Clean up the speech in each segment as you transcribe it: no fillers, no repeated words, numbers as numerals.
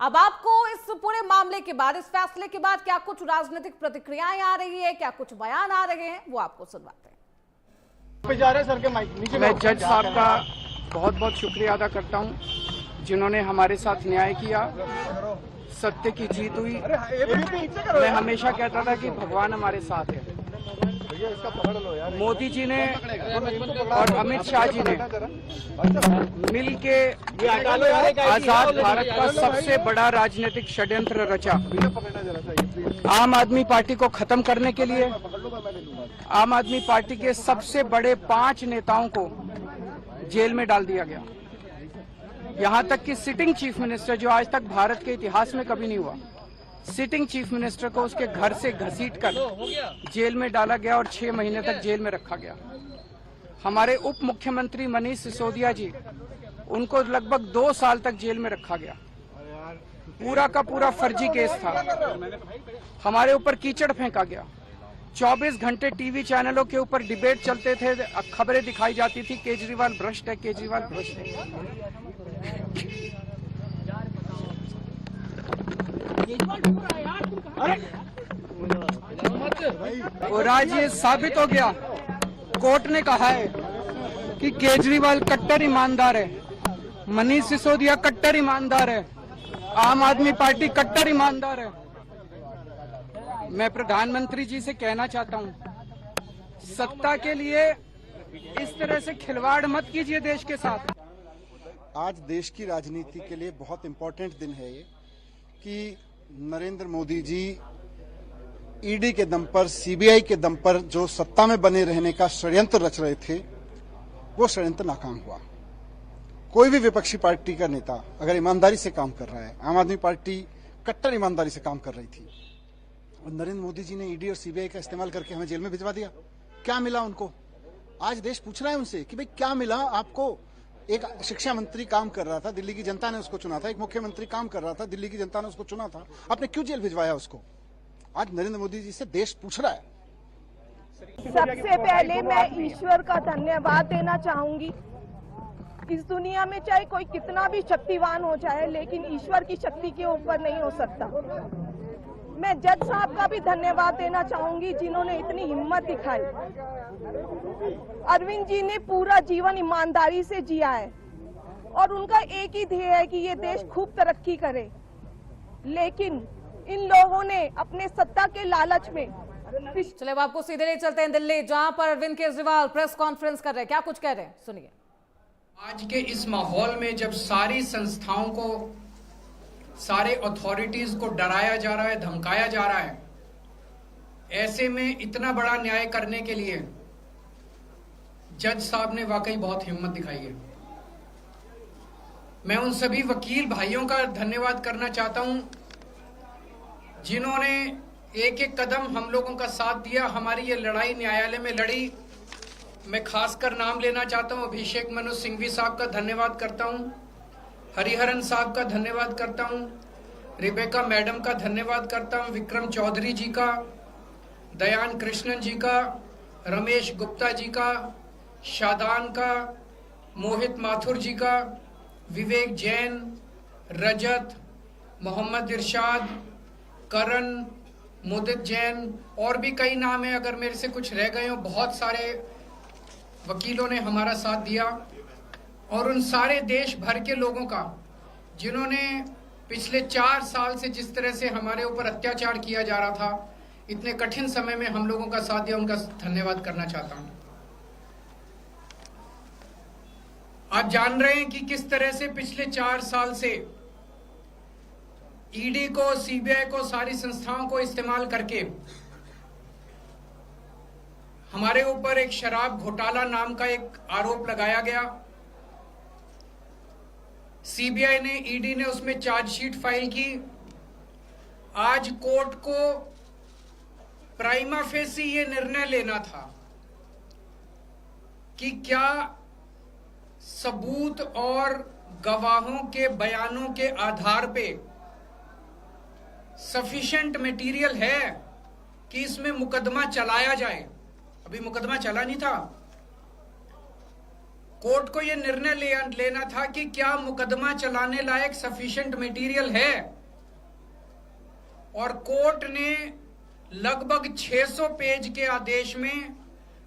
अब आपको इस पूरे मामले के बाद, इस फैसले के बाद क्या कुछ राजनीतिक प्रतिक्रियाएं आ रही है, क्या कुछ बयान आ रहे हैं, वो आपको सुनवाते हैं। मैं जज साहब का बहुत बहुत शुक्रिया अदा करता हूं, जिन्होंने हमारे साथ न्याय किया, सत्य की जीत हुई। मैं हमेशा कहता था कि भगवान हमारे साथ है। मोदी जी ने और अमित शाह जी ने मिल के आजाद भारत का सबसे बड़ा राजनीतिक षड्यंत्र रचा। आम आदमी पार्टी को खत्म करने के लिए आम आदमी पार्टी के सबसे बड़े 5 नेताओं को जेल में डाल दिया गया। यहां तक कि सिटिंग चीफ मिनिस्टर, जो आज तक भारत के इतिहास में कभी नहीं हुआ, सिटिंग चीफ मिनिस्टर को उसके घर से घसीटकर जेल में डाला गया और 6 महीने तक जेल में रखा गया। हमारे उप मुख्यमंत्री मनीष सिसोदिया जी, उनको लगभग 2 साल तक जेल में रखा गया। पूरा का पूरा फर्जी केस था। हमारे ऊपर कीचड़ फेंका गया। 24 घंटे टीवी चैनलों के ऊपर डिबेट चलते थे, खबरें दिखाई जाती थी, केजरीवाल भ्रष्ट है, केजरीवाल भ्रष्ट है। और आज ये साबित हो गया, कोर्ट ने कहा है कि केजरीवाल कट्टर ईमानदार है, मनीष सिसोदिया कट्टर ईमानदार है, आम आदमी पार्टी कट्टर ईमानदार है। मैं प्रधानमंत्री जी से कहना चाहता हूं, सत्ता के लिए इस तरह से खिलवाड़ मत कीजिए देश के साथ। आज देश की राजनीति के लिए बहुत इंपॉर्टेंट दिन है ये कि नरेंद्र मोदी जी ईडी के दम पर, सीबीआई के दम पर जो सत्ता में बने रहने का षड्यंत्र रच रहे थे, वो षड्यंत्र नाकाम हुआ। कोई भी विपक्षी पार्टी का नेता अगर ईमानदारी से काम कर रहा है, आम आदमी पार्टी कट्टर ईमानदारी से काम कर रही थी, और नरेंद्र मोदी जी ने ईडी और सीबीआई का इस्तेमाल करके हमें जेल में भिजवा दिया। क्या मिला उनको? आज देश पूछ रहा है उनसे कि भाई क्या मिला आपको? एक शिक्षा मंत्री काम कर रहा था, दिल्ली की जनता ने उसको चुना था। एक मुख्यमंत्री काम कर रहा था, दिल्ली की जनता ने उसको चुना था। आपने क्यों जेल भिजवाया उसको? आज नरेंद्र मोदी जी से देश पूछ रहा है। सबसे पहले मैं ईश्वर का धन्यवाद देना चाहूंगी। इस दुनिया में चाहे कोई कितना भी शक्तिवान हो जाए, लेकिन ईश्वर की शक्ति के ऊपर नहीं हो सकता। मैं जज साहब का भी धन्यवाद देना चाहूंगी, जिन्होंने इतनी हिम्मत दिखाई। अरविंद जी ने पूरा जीवन ईमानदारी से जिया है और उनका एक ही ध्येय है कि ये देश खूब तरक्की करे, लेकिन इन लोगों ने अपने सत्ता के लालच में। चले अब आपको सीधे ले चलते हैं दिल्ली, जहां पर अरविंद केजरीवाल प्रेस कॉन्फ्रेंस कर रहे हैं। क्या कुछ कह रहे हैं, सुनिए। आज के इस माहौल में जब सारी संस्थाओं को, सारे अथॉरिटीज को डराया जा रहा है, धमकाया जा रहा है, ऐसे में इतना बड़ा न्याय करने के लिए जज साहब ने वाकई बहुत हिम्मत दिखाई है। मैं उन सभी वकील भाइयों का धन्यवाद करना चाहता हूं, जिन्होंने एक एक कदम हम लोगों का साथ दिया, हमारी ये लड़ाई न्यायालय में लड़ी। मैं खासकर नाम लेना चाहता हूं, अभिषेक मनु सिंघवी साहब का धन्यवाद करता हूं, हरिहरन साहब का धन्यवाद करता हूं, रिबेका मैडम का धन्यवाद करता हूं, विक्रम चौधरी जी का, दयान कृष्णन जी का, रमेश गुप्ता जी का, शादान का, मोहित माथुर जी का, विवेक जैन, रजत, मोहम्मद इरशाद, करण, मुदित जैन, और भी कई नाम है, अगर मेरे से कुछ रह गए हो। बहुत सारे वकीलों ने हमारा साथ दिया, और उन सारे देश भर के लोगों का, जिन्होंने पिछले 4 साल से जिस तरह से हमारे ऊपर अत्याचार किया जा रहा था, इतने कठिन समय में हम लोगों का साथ दिया, उनका धन्यवाद करना चाहता हूं। आप जान रहे हैं कि किस तरह से पिछले 4 साल से ईडी को, सीबीआई को, सारी संस्थाओं को इस्तेमाल करके हमारे ऊपर एक शराब घोटाला नाम का एक आरोप लगाया गया। सीबीआई ने, ईडी ने उसमें चार्जशीट फाइल की। आज कोर्ट को प्राइमा फेसी ये निर्णय लेना था कि क्या सबूत और गवाहों के बयानों के आधार पे सफिशिएंट मटेरियल है कि इसमें मुकदमा चलाया जाए। अभी मुकदमा चला नहीं था, कोर्ट को यह निर्णय लेना था कि क्या मुकदमा चलाने लायक सफिशिएंट मटेरियल है, और कोर्ट ने लगभग 600 पेज के आदेश में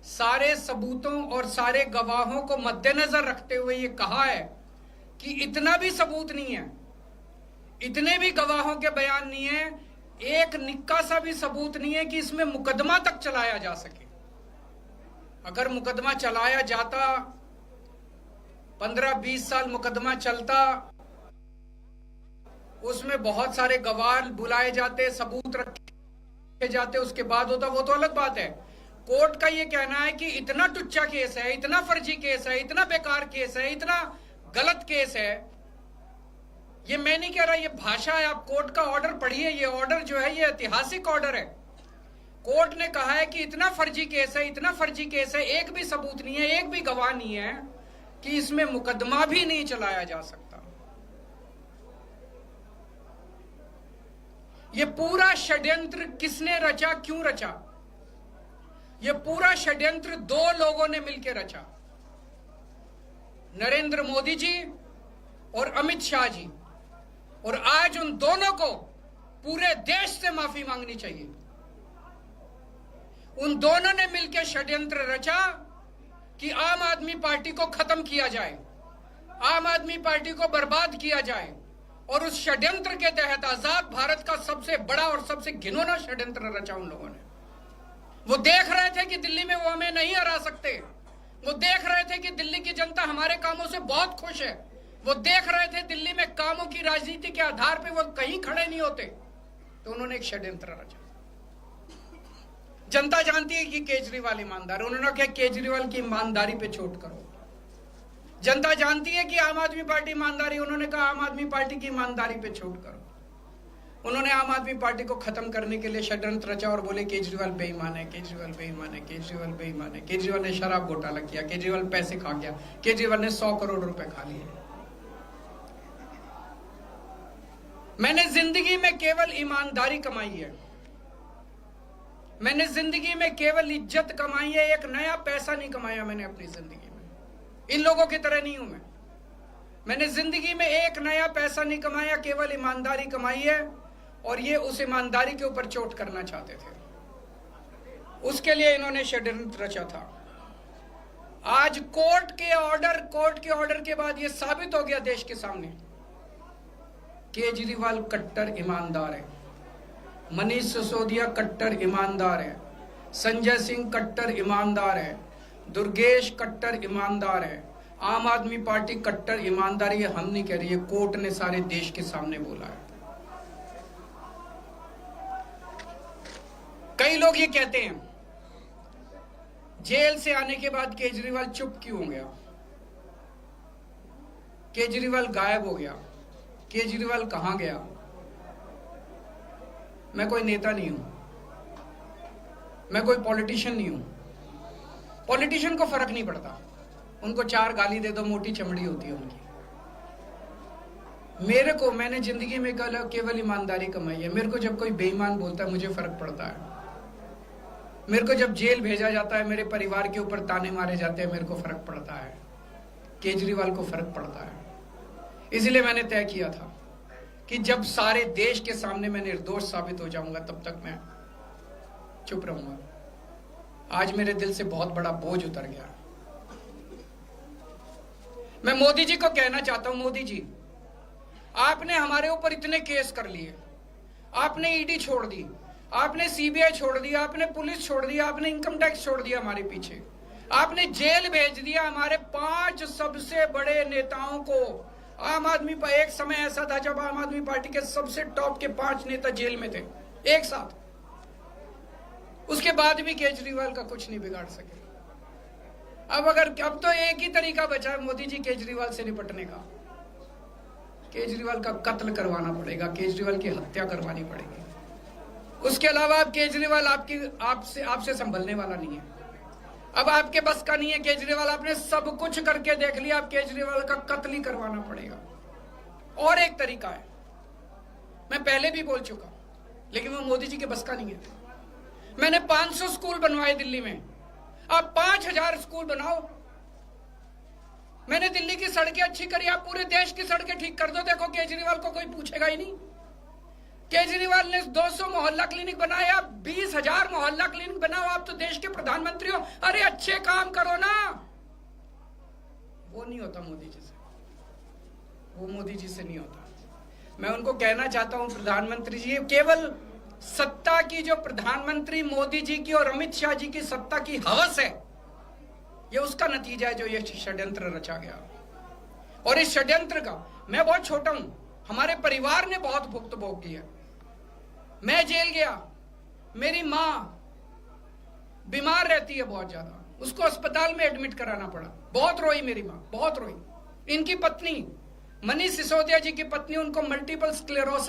सारे सबूतों और सारे गवाहों को मद्देनजर रखते हुए यह कहा है कि इतना भी सबूत नहीं है, इतने भी गवाहों के बयान नहीं है, एक निक्का सा भी सबूत नहीं है कि इसमें मुकदमा तक चलाया जा सके। अगर मुकदमा चलाया जाता, 15-20 साल मुकदमा चलता, उसमें बहुत सारे गवाह बुलाए जाते, सबूत रखे जाते, उसके बाद होता, वो तो अलग बात है। कोर्ट का ये कहना है कि इतना टुच्चा केस है, इतना फर्जी केस है, इतना बेकार केस है, इतना गलत केस है। ये मैं नहीं कह रहा, ये भाषा है। आप कोर्ट का ऑर्डर पढ़िए, ये ऑर्डर जो है ये ऐतिहासिक ऑर्डर है। कोर्ट ने कहा है कि इतना फर्जी केस है, इतना फर्जी केस है, एक भी सबूत नहीं है, एक भी गवाह नहीं है कि इसमें मुकदमा भी नहीं चलाया जा सकता। ये पूरा षड्यंत्र किसने रचा, क्यों रचा? ये पूरा षड्यंत्र 2 लोगों ने मिलकर रचा, नरेंद्र मोदी जी और अमित शाह जी। और आज उन दोनों को पूरे देश से माफी मांगनी चाहिए। उन दोनों ने मिलकर षड्यंत्र रचा कि आम आदमी पार्टी को खत्म किया जाए, आम आदमी पार्टी को बर्बाद किया जाए। और उस षड्यंत्र के तहत आजाद भारत का सबसे बड़ा और सबसे घिनौना षड्यंत्र रचा उन लोगों ने। वो देख रहे थे कि दिल्ली में वो हमें नहीं हरा सकते, वो देख रहे थे कि दिल्ली की जनता हमारे कामों से बहुत खुश है, वो देख रहे थे दिल्ली में कामों की राजनीति के आधार पे वो कहीं खड़े नहीं होते, तो उन्होंने एक षड्यंत्र रचा। जनता जानती है कि केजरीवाल ईमानदार, उन्होंने कहा केजरीवाल की ईमानदारी पे चोट करो। जनता जानती है कि आम आदमी पार्टी ईमानदारी, उन्होंने कहा आम आदमी पार्टी की ईमानदारी पे चोट करो। उन्होंने आम आदमी पार्टी को खत्म करने के लिए षड्यंत्र रचा और बोले केजरीवाल बेईमान है, केजरीवाल बेईमान है, केजरीवाल बेईमान है, केजरीवाल ने शराब घोटाला किया, केजरीवाल पैसे खा गया, केजरीवाल ने 100 करोड़ रुपए खा लिए। मैंने जिंदगी में केवल ईमानदारी कमाई है, मैंने जिंदगी में केवल इज्जत कमाई है, एक नया पैसा नहीं कमाया मैंने अपनी जिंदगी में। इन लोगों की तरह नहीं हूं मैं। मैंने जिंदगी में एक नया पैसा नहीं कमाया, केवल ईमानदारी कमाई है। और ये उस ईमानदारी के ऊपर चोट करना चाहते थे, उसके लिए इन्होंने षड्यंत्र रचा था। आज कोर्ट के ऑर्डर के बाद ये साबित हो गया देश के सामने, केजरीवाल कट्टर ईमानदार है, मनीष सिसोदिया कट्टर ईमानदार है, संजय सिंह कट्टर ईमानदार है, दुर्गेश कट्टर ईमानदार है, आम आदमी पार्टी कट्टर ईमानदार। ये हम नहीं कह रही, है कोर्ट ने सारे देश के सामने बोला है। कई लोग ये कहते हैं जेल से आने के बाद केजरीवाल चुप क्यों हो गया, केजरीवाल गायब हो गया, केजरीवाल कहां गया। मैं कोई नेता नहीं हूं, मैं कोई पॉलिटिशियन नहीं हूं। पॉलिटिशियन को फर्क नहीं पड़ता, उनको 4 गाली दे दो, मोटी चमड़ी होती है उनकी। मैंने जिंदगी में केवल ईमानदारी कमाई है। मेरे को जब कोई बेईमान बोलता है मुझे फर्क पड़ता है। मेरे को जब जेल भेजा जाता है, मेरे परिवार के ऊपर ताने मारे जाते हैं, मेरे को फर्क पड़ता है। केजरीवाल को फर्क पड़ता है। इसलिए मैंने तय किया था कि जब सारे देश के सामने मैं निर्दोष साबित हो जाऊंगा तब तक मैं चुप रहूंगा। आज मेरे दिल से बहुत बड़ा बोझ उतर गया। मैं मोदी जी को कहना चाहता हूं, मोदी जी आपने हमारे ऊपर इतने केस कर लिए, आपने ईडी छोड़ दी, आपने सीबीआई छोड़ दिया, आपने पुलिस छोड़ दिया, आपने इनकम टैक्स छोड़ दिया हमारे पीछे, आपने जेल भेज दिया हमारे 5 सबसे बड़े नेताओं को। आम आदमी पर एक समय ऐसा था जब आम आदमी पार्टी के सबसे टॉप के 5 नेता जेल में थे एक साथ। उसके बाद भी केजरीवाल का कुछ नहीं बिगाड़ सके। अब तो एक ही तरीका बचा है मोदी जी केजरीवाल से निपटने का, केजरीवाल का कत्ल करवाना पड़ेगा, केजरीवाल की हत्या करवानी पड़ेगी। उसके अलावा अब केजरीवाल आपसे संभलने वाला नहीं है। अब आपके बस का नहीं है केजरीवाल, आपने सब कुछ करके देख लिया, अब केजरीवाल का कत्ल ही करवाना पड़ेगा। और एक तरीका है, मैं पहले भी बोल चुका, लेकिन वो मोदी जी के बस का नहीं है। मैंने 500 स्कूल बनवाए दिल्ली में, आप 5000 स्कूल बनाओ, मैंने दिल्ली की सड़कें अच्छी करी, आप पूरे देश की सड़कें ठीक कर दो, देखो केजरीवाल को कोई पूछेगा ही नहीं। केजरीवाल ने 200 मोहल्ला क्लिनिक बनाया, 20,000 मोहल्ला क्लिनिक बनाओ, आप तो देश के प्रधानमंत्री हो, अरे अच्छे काम करो ना। वो नहीं होता मोदी जी से, वो मोदी जी से नहीं होता। मैं उनको कहना चाहता हूं, प्रधानमंत्री जी, केवल सत्ता की जो प्रधानमंत्री मोदी जी की और अमित शाह जी की सत्ता की हवस है, ये उसका नतीजा है जो ये षड्यंत्र रचा गया। और इस षड्यंत्र का मैं बहुत छोटा हूं, हमारे परिवार ने बहुत भुगत भोग की है। मैं जेल गया, मेरी मां बीमार रहती है बहुत ज्यादा, उसको अस्पताल में एडमिट कराना पड़ा, बहुत रोई मेरी मां, बहुत रोई। इनकी पत्नी मनीष सिसोदिया जी की पत्नी, उनको मल्टीपल स्क्लेरोसिस